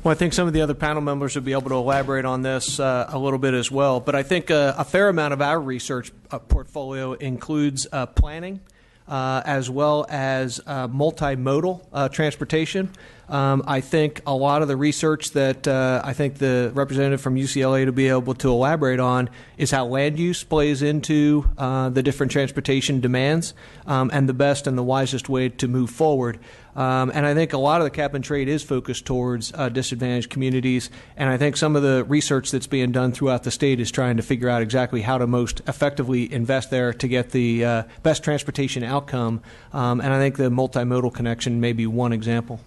Well, I think some of the other panel members would be able to elaborate on this a little bit as well. But I think a fair amount of our research portfolio includes planning as well as multimodal transportation. I think a lot of the research that I think the representative from UCLA to be able to elaborate on is how land use plays into the different transportation demands and the best and the wisest way to move forward. And I think a lot of the cap and trade is focused towards disadvantaged communities. And I think some of the research that's being done throughout the state is trying to figure out exactly how to most effectively invest there to get the best transportation outcome. And I think the multimodal connection may be one example.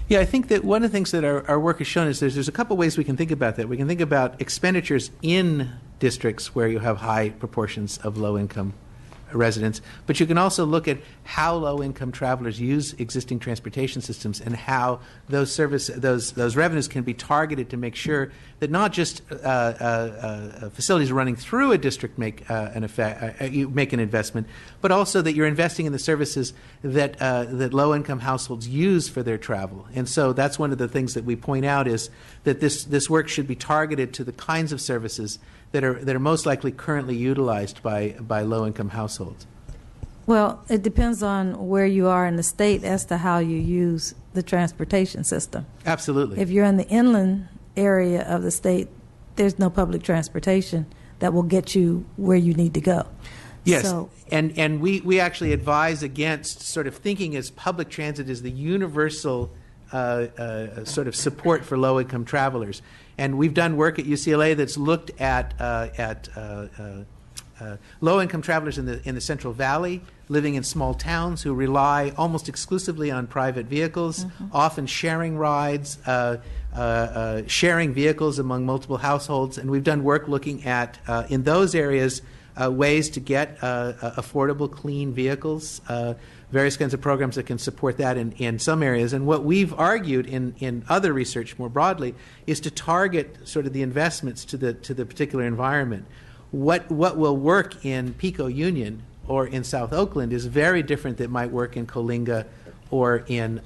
Yeah, I think that one of the things that our work has shown is there's a couple ways we can think about that. We can think about expenditures in districts where you have high proportions of low-income residents, but you can also look at how low-income travelers use existing transportation systems and how those revenues can be targeted to make sure that not just facilities running through a district make you make an investment, but also that you're investing in the services that low-income households use for their travel. And so that's one of the things that we point out is that this work should be targeted to the kinds of services that are most likely currently utilized by low-income households. Well, it depends on where you are in the state as to how you use the transportation system. Absolutely. If you're in the inland area of the state, there's no public transportation that will get you where you need to go. Yes, so, and we actually advise against sort of thinking as public transit as the universal sort of support for low-income travelers. And we've done work at UCLA that's looked at low-income travelers in the Central Valley, living in small towns who rely almost exclusively on private vehicles, often sharing rides, sharing vehicles among multiple households. And we've done work looking at, in those areas, ways to get affordable, clean vehicles, various kinds of programs that can support that in some areas. And what we've argued in other research more broadly is to target sort of the investments to the particular environment. What will work in Pico Union or in South Oakland is very different than might work in Coalinga or in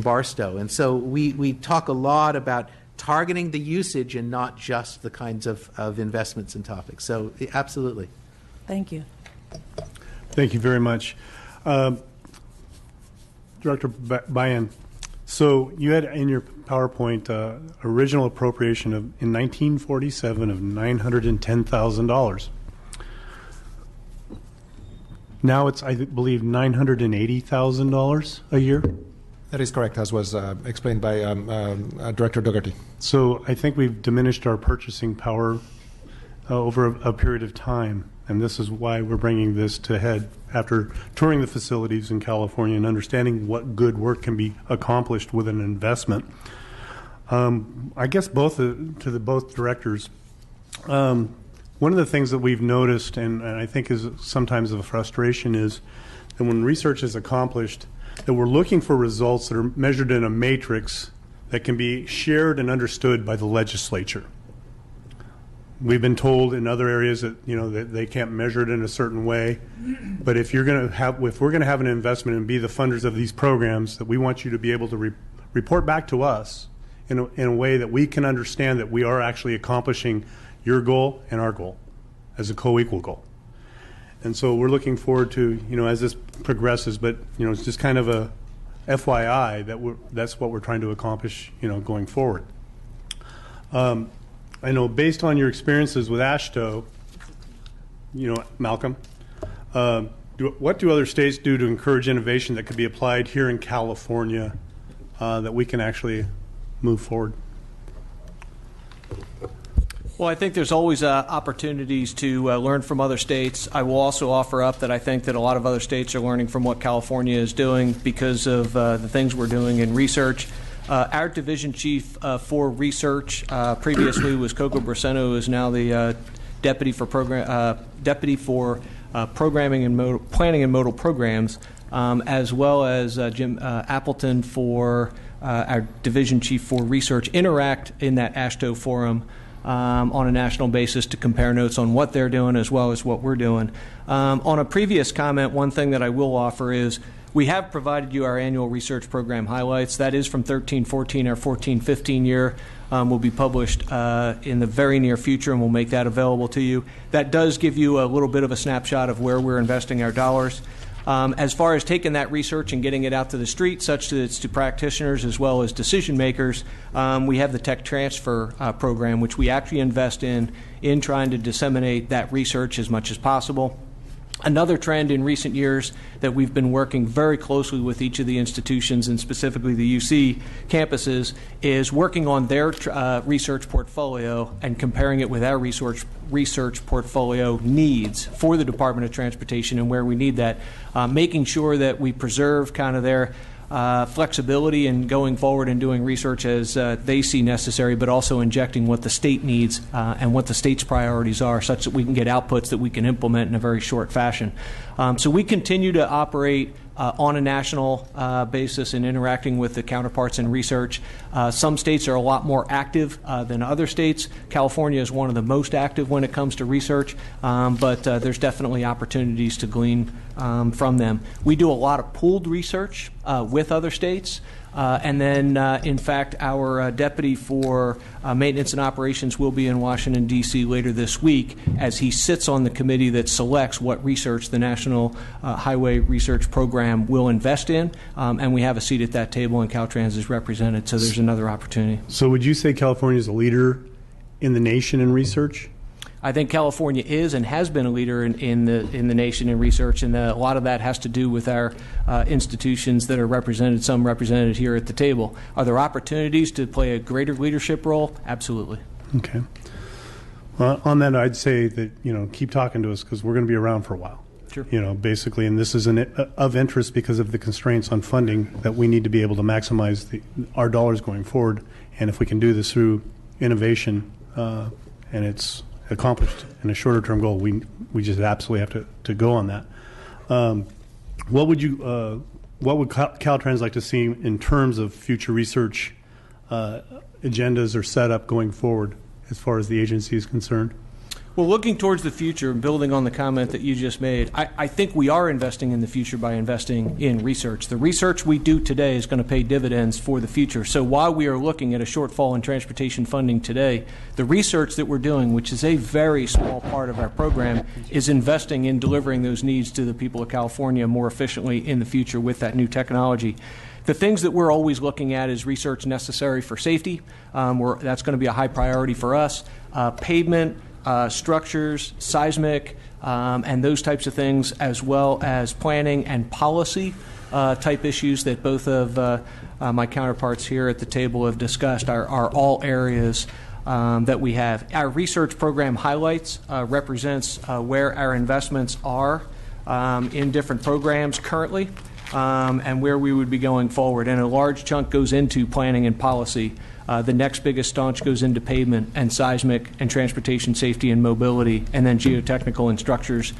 Barstow. And so we talk a lot about targeting the usage and not just the kinds of investments and topics. So absolutely. Thank you. Thank you very much. Director Bayan, so you had in your PowerPoint original appropriation in 1947 of $910,000. Now it's, I believe, $980,000 a year? That is correct, as was explained by Director Dougherty. So I think we've diminished our purchasing power over a period of time, and this is why we're bringing this to head after touring the facilities in California and understanding what good work can be accomplished with an investment. I guess both directors, one of the things that we've noticed, and I think is sometimes of a frustration, is that when research is accomplished, that we're looking for results that are measured in a matrix that can be shared and understood by the legislature. We've been told in other areas that that they can't measure it in a certain way, but if we're going to have an investment and be the funders of these programs, that we want you to be able to report back to us in a way that we can understand that we are actually accomplishing your goal and our goal as a co-equal goal. And so we're looking forward to as this progresses, but it's just kind of a FYI that's what we're trying to accomplish going forward. I know based on your experiences with AASHTO, Malcolm, what do other states do to encourage innovation that could be applied here in California that we can actually move forward? Well, I think there's always opportunities to learn from other states. I will also offer up that I think that a lot of other states are learning from what California is doing because of the things we're doing in research. Our division chief for research previously was Coco Braceno, who is now the deputy for programming and planning and modal programs, as well as Jim Appleton for our division chief for research, interact in that AASHTO forum. on a national basis to compare notes on what they're doing as well as what we're doing. On a previous comment, one thing that I will offer is we have provided you our annual research program highlights. That is from 13-14. Our 14-15 year will be published in the very near future, and we'll make that available to you. That does give you a little bit of a snapshot of where we're investing our dollars. As far as taking that research and getting it out to the street, such that it's to practitioners as well as decision makers, we have the tech transfer program, which we actually invest in trying to disseminate that research as much as possible. Another trend in recent years that we've been working very closely with each of the institutions, and specifically the UC campuses, is working on their research portfolio and comparing it with our research portfolio needs for the Department of Transportation and where we need that, making sure that we preserve kind of their flexibility in going forward and doing research as they see necessary, but also injecting what the state needs and what the state's priorities are, such that we can get outputs that we can implement in a very short fashion. So we continue to operate on a national basis and interacting with the counterparts in research. Some states are a lot more active than other states. California is one of the most active when it comes to research, but there's definitely opportunities to glean from them. We do a lot of pooled research with other states. And then, in fact, our deputy for maintenance and operations will be in Washington, D.C. later this week as he sits on the committee that selects what research the National Highway Research Program will invest in. And we have a seat at that table, and Caltrans is represented, so there's another opportunity. So would you say California is a leader in the nation in research? I think California is and has been a leader in the nation in research, and a lot of that has to do with our institutions that are represented, some represented here at the table. Are there opportunities to play a greater leadership role? Absolutely. Okay. Well, on that, I'd say that, keep talking to us because we're going to be around for a while. Sure. Basically, and this is of interest because of the constraints on funding that we need to be able to maximize our dollars going forward. And if we can do this through innovation and it's accomplished in a shorter term goal, we just absolutely have to go on that. What would Caltrans like to see in terms of future research agendas or setup going forward as far as the agency is concerned? Well, looking towards the future and building on the comment that you just made, I think we are investing in the future by investing in research. The research we do today is going to pay dividends for the future. So while we are looking at a shortfall in transportation funding today, the research that we're doing, which is a very small part of our program, is investing in delivering those needs to the people of California more efficiently in the future with that new technology. The things that we're always looking at is research necessary for safety. That's going to be a high priority for us. Pavement, structures, seismic, and those types of things, as well as planning and policy type issues that both of my counterparts here at the table have discussed are all areas that we have. Our research program highlights represents where our investments are in different programs currently and where we would be going forward. And a large chunk goes into planning and policy. The next biggest staunch goes into pavement and seismic and transportation safety and mobility, and then geotechnical and structures,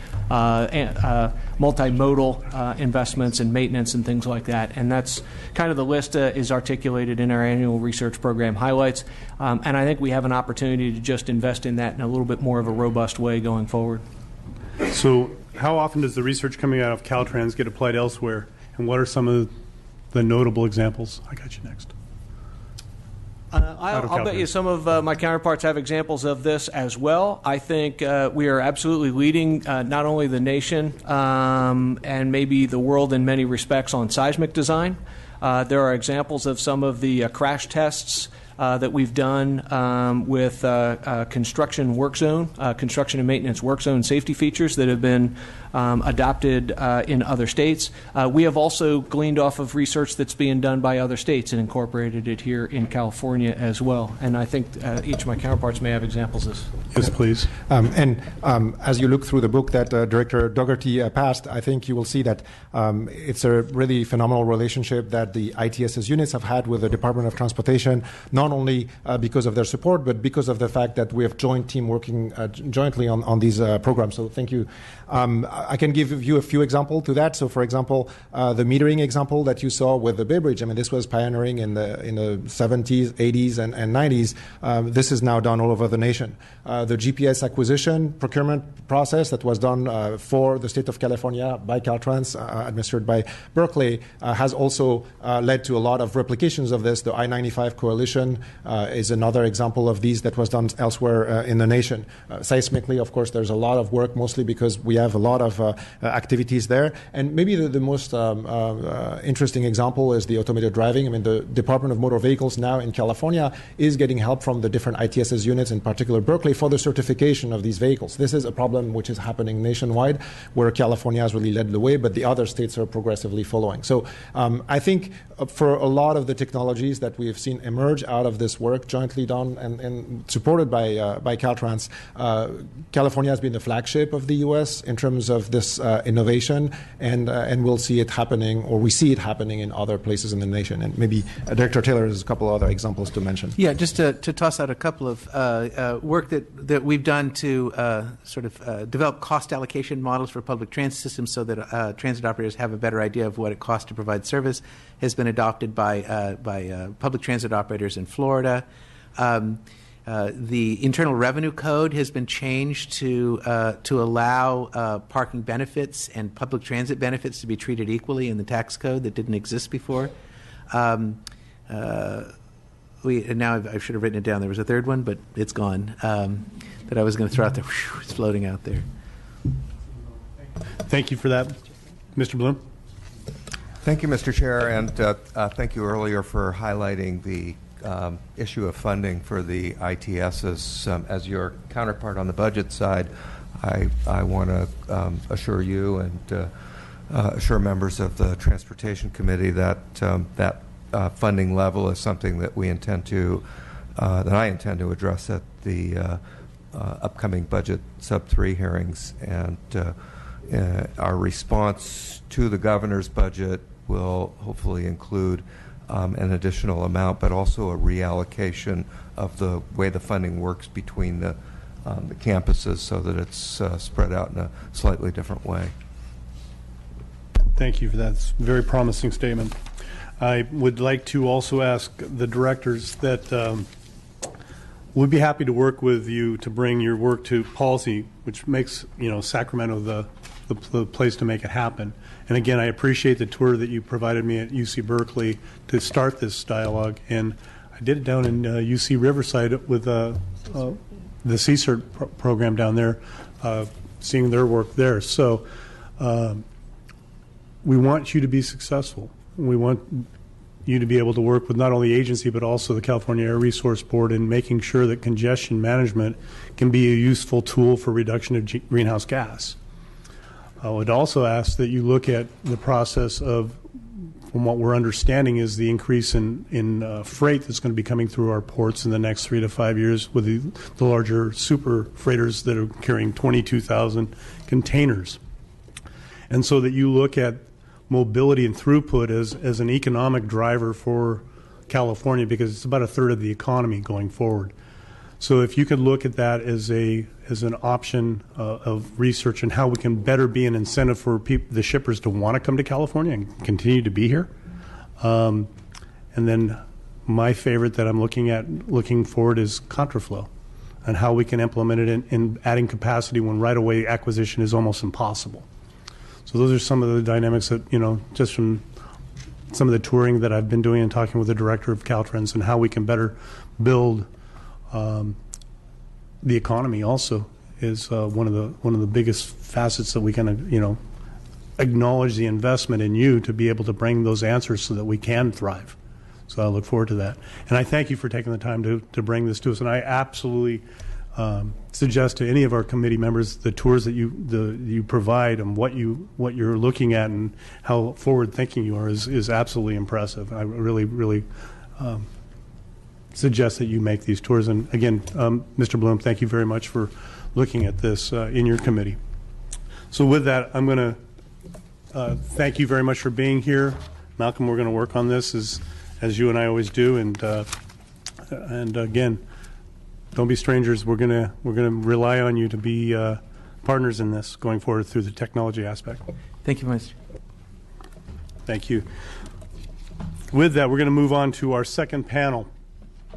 multimodal investments and maintenance and things like that. And that's kind of the list is articulated in our annual research program highlights. And I think we have an opportunity to just invest in that in a little bit more of a robust way going forward. So how often does the research coming out of Caltrans get applied elsewhere, and what are some of the notable examples? I got you next. I'll bet you some of my counterparts have examples of this as well. I think we are absolutely leading not only the nation and maybe the world in many respects on seismic design. There are examples of some of the crash tests that we've done with construction work zone, construction and maintenance work zone safety features that have been adopted in other states. We have also gleaned off of research that's being done by other states and incorporated it here in California as well. And I think each of my counterparts may have examples of this. Yes, please. As you look through the book that Director Dougherty passed, I think you will see that it's a really phenomenal relationship that the ITSS units have had with the Department of Transportation, not only because of their support, but because of the fact that we have joint team working jointly on these programs. So thank you. I can give you a few examples to that. So, for example, the metering example that you saw with the Bay Bridge, I mean, this was pioneering in the 70s, 80s, and 90s. This is now done all over the nation. The GPS acquisition procurement process that was done for the state of California by Caltrans, administered by Berkeley, has also led to a lot of replications of this. The I-95 Coalition is another example of these that was done elsewhere in the nation. Seismically, of course, there's a lot of work, mostly because we have a lot of activities there. And maybe the most interesting example is the automated driving. I mean, the Department of Motor Vehicles now in California is getting help from the different ITSS units, in particular Berkeley, for the certification of these vehicles. This is a problem which is happening nationwide, where California has really led the way, but the other states are progressively following. So I think for a lot of the technologies that we have seen emerge out of this work, jointly done and supported by Caltrans, California has been the flagship of the U.S. in terms of this innovation, and we'll see it happening, or we see it happening in other places in the nation. And maybe Director Taylor has a couple other examples to mention. Yeah, just to toss out a couple of work that we've done to develop cost allocation models for public transit systems so that transit operators have a better idea of what it costs to provide service has been adopted by public transit operators in Florida. The Internal Revenue Code has been changed to allow parking benefits and public transit benefits to be treated equally in the tax code that didn't exist before. Now I should have written it down. There was a third one, but it's gone. That I was going to throw out there. Whew, it's floating out there. Thank you for that. Mr. Bloom? Thank you, Mr. Chair, and thank you earlier for highlighting the issue of funding for the ITSs. As your counterpart on the budget side, I want to assure you and assure members of the Transportation Committee that that funding level is something that we intend to, that I intend to address at the upcoming budget sub-3 hearings, and our response to the governor's budget will hopefully include an additional amount, but also a reallocation of the way the funding works between the campuses so that it's spread out in a slightly different way. Thank you for that. It's a very promising statement. I would like to also ask the directors that we'd be happy to work with you to bring your work to policy, which makes Sacramento the place to make it happen. And again, I appreciate the tour that you provided me at UC Berkeley to start this dialogue. And I did it down in UC Riverside with the CSERT program down there, seeing their work there. So we want you to be successful. We want you to be able to work with not only the agency but also the California Air Resource Board in making sure that congestion management can be a useful tool for reduction of greenhouse gas. I would also ask that you look at the process of, from what we're understanding, is the increase in freight that's going to be coming through our ports in the next 3 to 5 years with the larger super freighters that are carrying 22,000 containers. And so that you look at mobility and throughput as an economic driver for California, because it's about a third of the economy going forward. So if you could look at that as an option of research and how we can better be an incentive for the shippers to want to come to California and continue to be here. And then my favorite that I'm looking forward is contraflow and how we can implement it in adding capacity when right-of-way acquisition is almost impossible. So those are some of the dynamics that, just from some of the touring that I've been doing and talking with the director of Caltrans, and how we can better build the economy also is one of the biggest facets that we can acknowledge the investment in you to be able to bring those answers so that we can thrive. So I look forward to that, and I thank you for taking the time to bring this to us. And I absolutely suggest to any of our committee members the tours that you provide and what you're looking at and how forward thinking you are is absolutely impressive. I really suggest that you make these tours. And again, Mr. Bloom, thank you very much for looking at this in your committee. So with that, I'm going to thank you very much for being here. Malcolm, we're going to work on this as you and I always do. And again, don't be strangers. We're going to rely on you to partners in this going forward through the technology aspect. Thank you, Mr. Thank you. With that, we're going to move on to our second panel,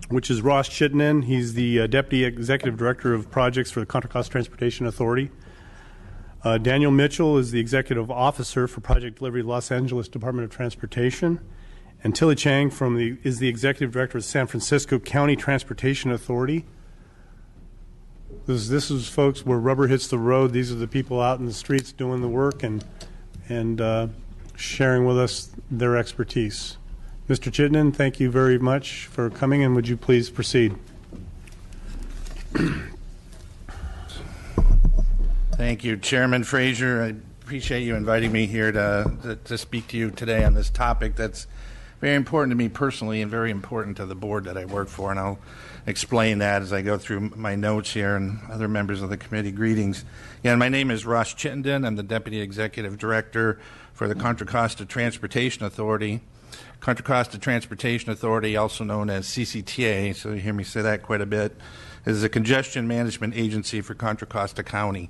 which is Ross Chittenden. He's the Deputy Executive Director of Projects for the Contra Costa Transportation Authority. Daniel Mitchell is the Executive Officer for Project Delivery, Los Angeles Department of Transportation. And Tilly Chang is the Executive Director of the San Francisco County Transportation Authority. This is, folks, where rubber hits the road. These are the people out in the streets doing the work and sharing with us their expertise. Mr. Chittenden, thank you very much for coming, and would you please proceed? Thank you, Chairman Frazier. I appreciate you inviting me here to speak to you today on this topic that's very important to me personally and very important to the board that I work for, and I'll explain that as I go through my notes here, and other members of the committee, greetings. Yeah, my name is Ross Chittenden. I'm the Deputy Executive Director for the Contra Costa Transportation Authority. Contra Costa Transportation Authority, also known as CCTA, so you hear me say that quite a bit, is a congestion management agency for Contra Costa County.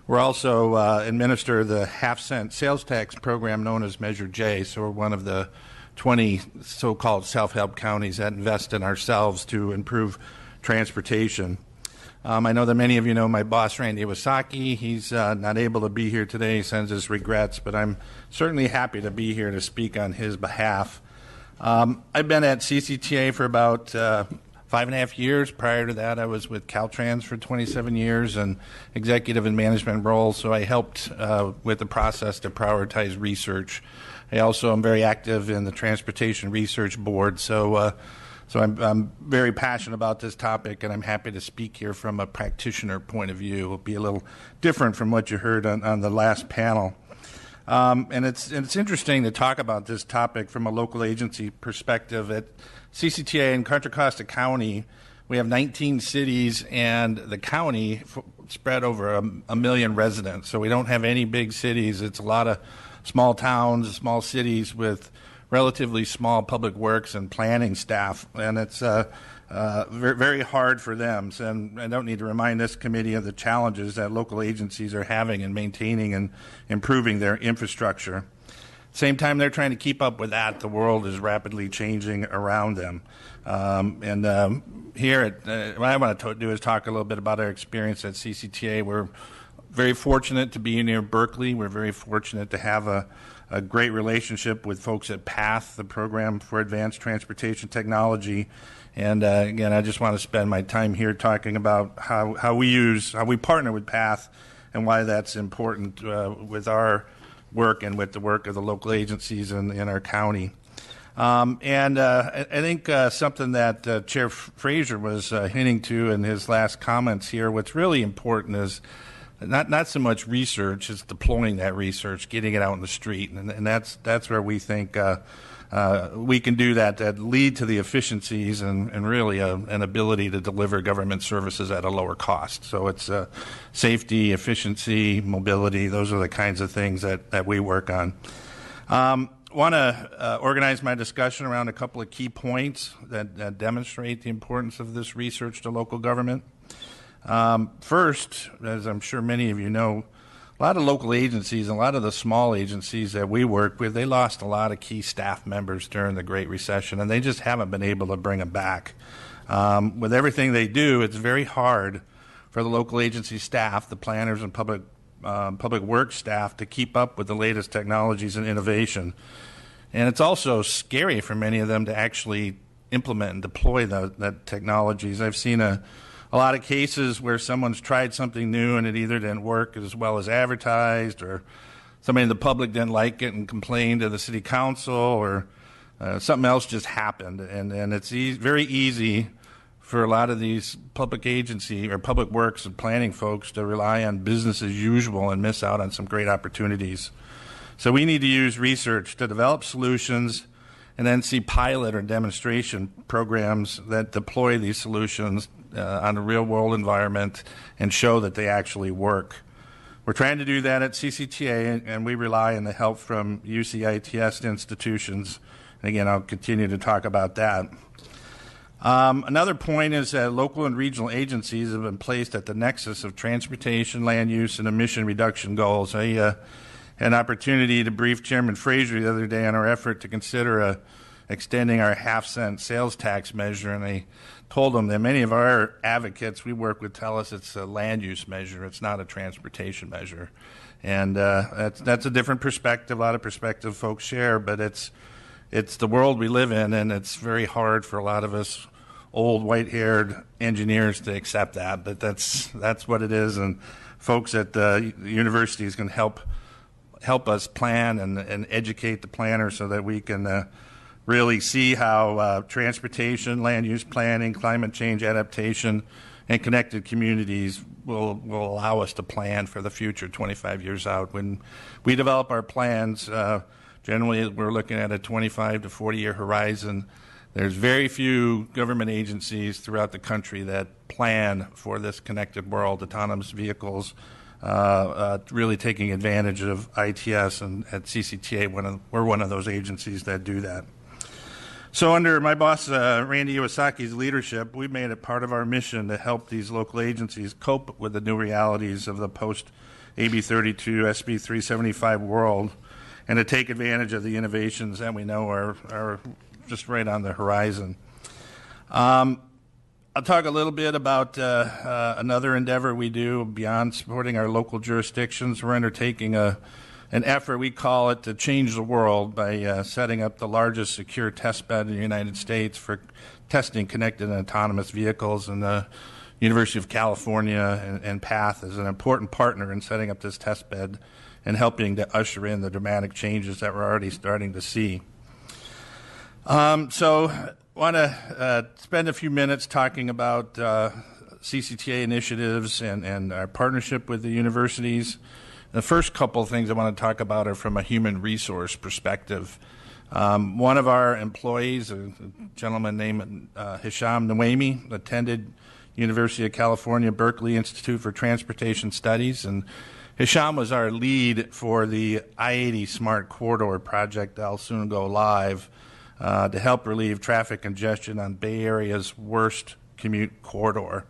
We're also administer the half-cent sales tax program known as Measure J, so we're one of the 20 so-called self-help counties that invest in ourselves to improve transportation. I know that many of you know my boss, Randy Iwasaki. He's not able to be here today. He sends his regrets, but I'm certainly happy to be here to speak on his behalf. I've been at CCTA for about 5.5 years. Prior to that, I was with Caltrans for 27 years and executive and management roles, so I helped with the process to prioritize research. I also am very active in the Transportation Research Board, so I'm very passionate about this topic, and I'm happy to speak here from a practitioner point of view. It will be a little different from what you heard on the last panel. And it's interesting to talk about this topic from a local agency perspective. At CCTA in Contra Costa County, we have 19 cities, and the county spread over a million residents. So we don't have any big cities. It's a lot of small towns, small cities with relatively small public works and planning staff, and it's very hard for them. And I don't need to remind this committee of the challenges that local agencies are having in maintaining and improving their infrastructure. Same time they're trying to keep up with that, the world is rapidly changing around them. Here, what I want to do is talk a little bit about our experience at CCTA. We're very fortunate to be near Berkeley. We're very fortunate to have a great relationship with folks at PATH, the Program for Advanced Transportation Technology. And again, I just want to spend my time here talking about how we partner with PATH and why that's important with our work and with the work of the local agencies in our county. I think something that Chair Frazier was hinting to in his last comments here, what's really important is not so much research, it's deploying that research, getting it out in the street, and that's where we think we can do that lead to the efficiencies and really an ability to deliver government services at a lower cost. So it's safety, efficiency, mobility, those are the kinds of things that we work on. Want to organize my discussion around a couple of key points that demonstrate the importance of this research to local government. First, as I'm sure many of you know, a lot of local agencies, a lot of the small agencies that we work with, they lost a lot of key staff members during the Great Recession, and they just haven't been able to bring them back. With everything they do, it's very hard for the local agency staff, the planners and public works staff, to keep up with the latest technologies and innovation. And it's also scary for many of them to actually implement and deploy that technologies. I've seen a lot of cases where someone's tried something new and it either didn't work as well as advertised, or somebody in the public didn't like it and complained to the city council, or something else just happened. And it's very easy for a lot of these public agency or public works and planning folks to rely on business as usual and miss out on some great opportunities. So we need to use research to develop solutions and then see pilot or demonstration programs that deploy these solutions on a real-world environment and show that they actually work. We're trying to do that at CCTA, and we rely on the help from UCITS institutions. And again, I'll continue to talk about that. Another point is that local and regional agencies have been placed at the nexus of transportation, land use, and emission reduction goals. I had an opportunity to brief Chairman Fraser the other day on our effort to consider extending our half-cent sales tax measure, and I told him that many of our advocates we work with tell us it's a land use measure, it's not a transportation measure. And that's a different perspective, a lot of perspective folks share, but it's the world we live in, and it's very hard for a lot of us old white-haired engineers to accept that. But that's what it is, and folks at the universities can help us plan and educate the planner so that we can really see how transportation, land use planning, climate change adaptation, and connected communities will allow us to plan for the future 25 years out. When we develop our plans, generally we're looking at a 25 to 40-year horizon. There's very few government agencies throughout the country that plan for this connected world, autonomous vehicles, really taking advantage of ITS, and at CCTA, we're one of those agencies that do that. So under my boss, Randy Iwasaki's leadership, we've made it part of our mission to help these local agencies cope with the new realities of the post-AB 32, SB 375 world, and to take advantage of the innovations that we know are just right on the horizon. I'll talk a little bit about another endeavor we do beyond supporting our local jurisdictions. We're undertaking an effort, we call it, to change the world by setting up the largest secure test bed in the United States for testing connected and autonomous vehicles. And the University of California and PATH is an important partner in setting up this test bed and helping to usher in the dramatic changes that we're already starting to see. So I want to spend a few minutes talking about CCTA initiatives and our partnership with the universities. The first couple of things I want to talk about are from a human resource perspective. One of our employees, a gentleman named Hisham Nawemi, attended University of California, Berkeley Institute for Transportation Studies, and Hisham was our lead for the I-80 Smart Corridor project that'll soon go live to help relieve traffic congestion on Bay Area's worst commute corridor.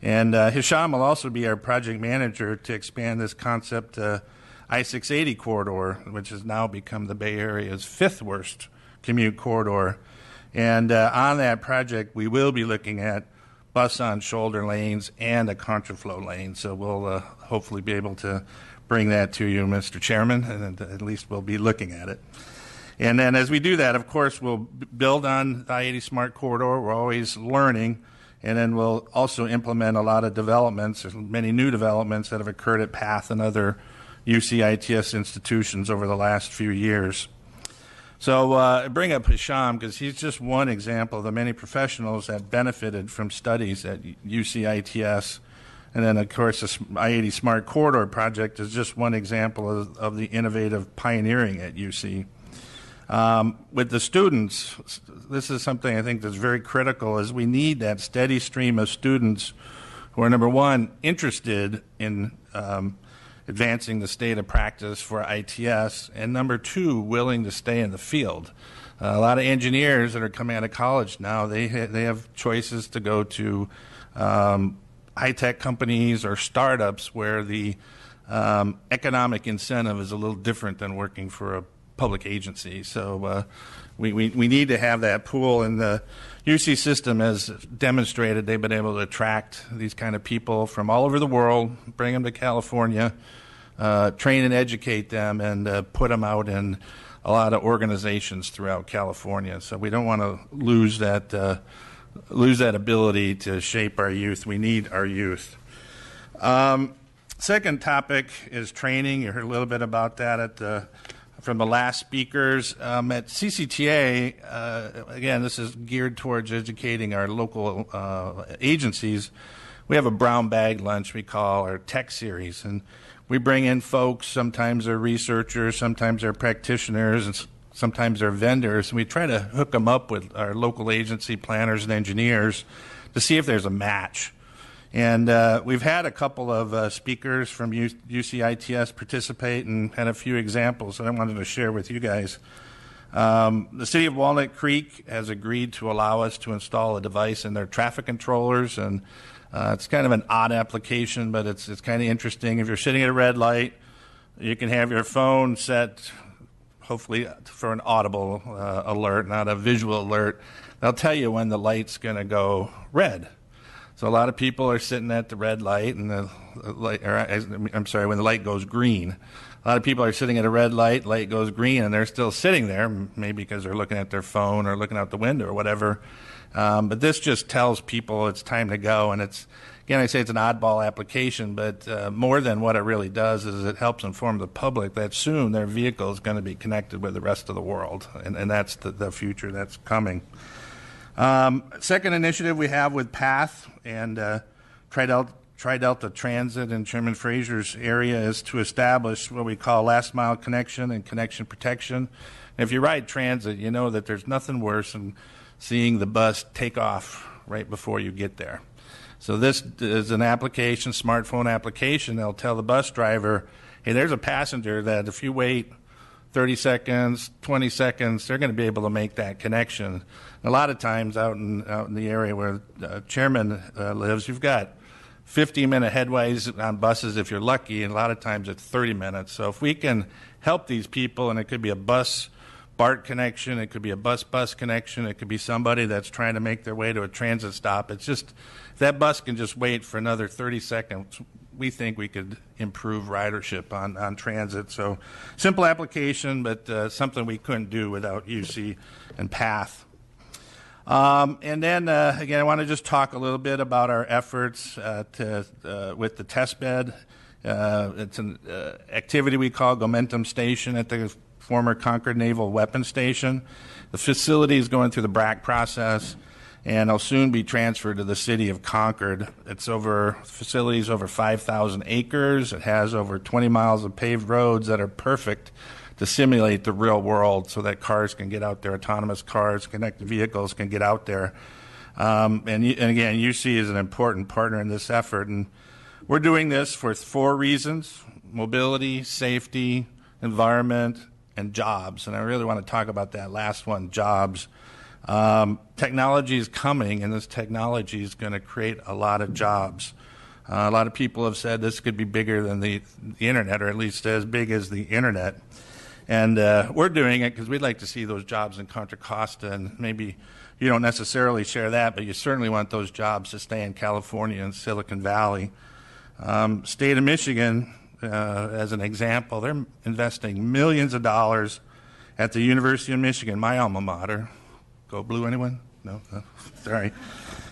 And Hisham will also be our project manager to expand this concept to I-680 corridor, which has now become the Bay Area's fifth worst commute corridor. And on that project, we will be looking at bus on shoulder lanes and a contraflow lane. So we'll hopefully be able to bring that to you, Mr. Chairman, and at least we'll be looking at it. And then as we do that, of course, we'll build on the I-80 Smart Corridor. We're always learning. And then we'll also implement a lot of developments, many new developments that have occurred at PATH and other UC ITS institutions over the last few years. So I bring up Hisham because he's just one example of the many professionals that benefited from studies at UC ITS. And then, of course, the I-80 Smart Corridor project is just one example of the innovative pioneering at UC. With the students, this is something I think that's very critical, is we need that steady stream of students who are, number one, interested in advancing the state of practice for ITS, and number two, willing to stay in the field. A lot of engineers that are coming out of college now, they have choices to go to high-tech companies or startups where the economic incentive is a little different than working for a public agency. So we need to have that pool, and the UC system has demonstrated they've been able to attract these kind of people from all over the world, bring them to California, train and educate them, and put them out in a lot of organizations throughout California. So we don't want to lose that ability to shape our youth. We need our youth. Second topic is training. You heard a little bit about that from the last speakers. At CCTA, again, this is geared towards educating our local agencies. We have a brown bag lunch we call our tech series, and we bring in folks, sometimes they're researchers, sometimes they're practitioners, and sometimes they're vendors, and we try to hook them up with our local agency planners and engineers to see if there's a match. And we've had a couple of speakers from UC ITS participate and had a few examples that I wanted to share with you guys. The city of Walnut Creek has agreed to allow us to install a device in their traffic controllers, and it's kind of an odd application, but it's kind of interesting. If you're sitting at a red light, you can have your phone set, hopefully for an audible alert, not a visual alert. They'll tell you when the light's going to go red. So a lot of people are sitting at the red light, and when the light goes green. A lot of people are sitting at a red light goes green, and they're still sitting there, maybe because they're looking at their phone or looking out the window or whatever. But this just tells people it's time to go, and it's, again, I say it's an oddball application, but more than what it really does is it helps inform the public that soon their vehicle is going to be connected with the rest of the world, and that's the future that's coming. Second initiative we have with PATH and Tri-Delta Transit in Chairman Frazier's area is to establish what we call last mile connection and connection protection. And if you ride transit, you know that there's nothing worse than seeing the bus take off right before you get there. So this is an application, smartphone application. They'll tell the bus driver, hey, there's a passenger that if you wait 30 seconds, 20 seconds, they're going to be able to make that connection. A lot of times out in the area where Chairman lives, you've got 50-minute headways on buses if you're lucky, and a lot of times it's 30 minutes. So if we can help these people, and it could be a bus-BART connection, it could be a bus-bus connection, it could be somebody that's trying to make their way to a transit stop. It's just, if that bus can just wait for another 30 seconds, we think we could improve ridership on transit. So simple application, but something we couldn't do without UC and PATH. And then, again, I want to just talk a little bit about our efforts with the test bed. It's an activity we call Gomentum Station at the former Concord Naval Weapons Station. The facility is going through the BRAC process, and it'll soon be transferred to the city of Concord. Facility's over 5,000 acres. It has over 20 miles of paved roads that are perfect to simulate the real world so that cars can get out there, autonomous cars, connected vehicles can get out there. And again, UC is an important partner in this effort. And we're doing this for 4 reasons: mobility, safety, environment, and jobs. And I really want to talk about that last one, jobs. Technology is coming, and this technology is going to create a lot of jobs. A lot of people have said this could be bigger than the Internet, or at least as big as the Internet. And we're doing it because we'd like to see those jobs in Contra Costa, and maybe you don't necessarily share that, but you certainly want those jobs to stay in California and Silicon Valley. State of Michigan, as an example, they're investing millions of dollars at the University of Michigan, my alma mater. Go Blue, anyone? No? Sorry.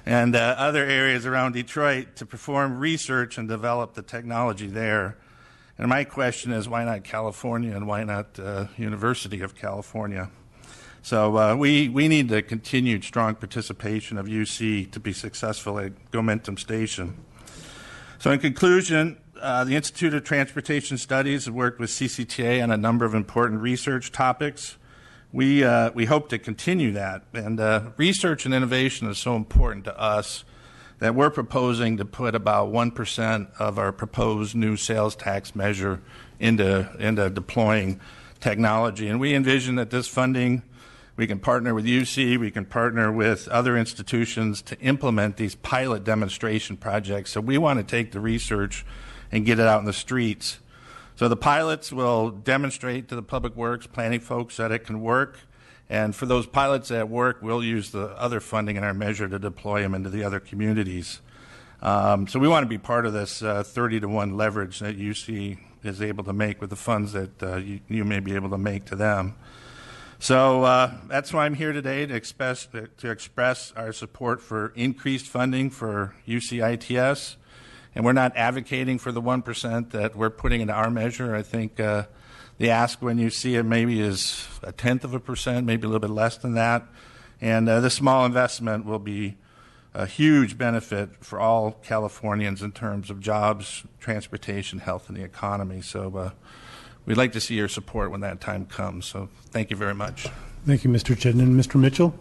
And other areas around Detroit to perform research and develop the technology there. And my question is, why not California, and why not University of California? So we need the continued strong participation of UC to be successful at Gomentum Station. So in conclusion, the Institute of Transportation Studies has worked with CCTA on a number of important research topics. We hope to continue that. And research and innovation is so important to us that we're proposing to put about 1% of our proposed new sales tax measure into deploying technology. And we envision that this funding, we can partner with UC, we can partner with other institutions to implement these pilot demonstration projects. So we want to take the research and get it out in the streets. So the pilots will demonstrate to the public works planning folks that it can work. And for those pilots that work, we'll use the other funding in our measure to deploy them into the other communities. So we want to be part of this 30-to-1 leverage that UC is able to make with the funds that you may be able to make to them. So that's why I'm here today, to express our support for increased funding for UC ITS. And we're not advocating for the 1% that we're putting into our measure. I think the ask when you see it maybe is 0.1%, maybe a little bit less than that. And this small investment will be a huge benefit for all Californians in terms of jobs, transportation, health, and the economy. So we'd like to see your support when that time comes. So thank you very much. Thank you, Mr. Chednin. Mr. Mitchell?